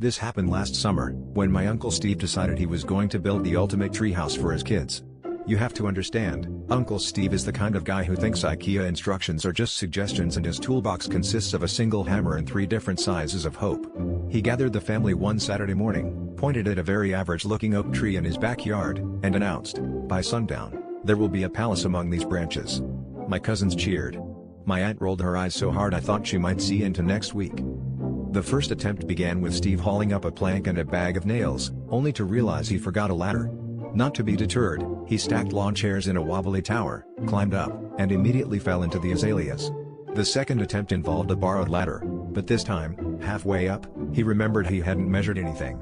This happened last summer, when my Uncle Steve decided he was going to build the ultimate treehouse for his kids. You have to understand, Uncle Steve is the kind of guy who thinks IKEA instructions are just suggestions and his toolbox consists of a single hammer and 3 different sizes of hope. He gathered the family one Saturday morning, pointed at a very average-looking oak tree in his backyard, and announced, "By sundown, there will be a palace among these branches." My cousins cheered. My aunt rolled her eyes so hard I thought she might see into next week. The first attempt began with Steve hauling up a plank and a bag of nails, only to realize he forgot a ladder. Not to be deterred, he stacked lawn chairs in a wobbly tower, climbed up, and immediately fell into the azaleas. The second attempt involved a borrowed ladder, but this time, halfway up, he remembered he hadn't measured anything.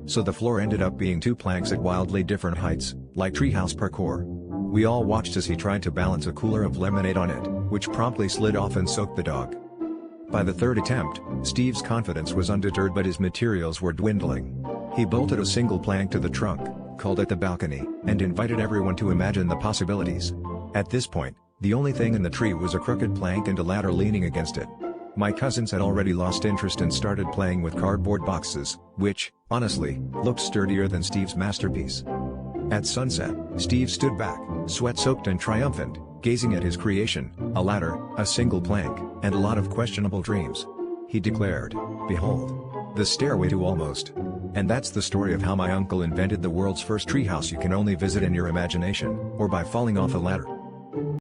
So the floor ended up being 2 planks at wildly different heights, like treehouse parkour. We all watched as he tried to balance a cooler of lemonade on it, which promptly slid off and soaked the dog. By the third attempt, Steve's confidence was undeterred but his materials were dwindling. He bolted a single plank to the trunk, called it the balcony, and invited everyone to imagine the possibilities. At this point, the only thing in the tree was a crooked plank and a ladder leaning against it. My cousins had already lost interest and started playing with cardboard boxes, which, honestly, looked sturdier than Steve's masterpiece. At sunset, Steve stood back, sweat-soaked and triumphant, gazing at his creation, a ladder, a single plank, and a lot of questionable dreams. He declared, "Behold, the stairway to almost." And that's the story of how my uncle invented the world's first treehouse you can only visit in your imagination, or by falling off a ladder.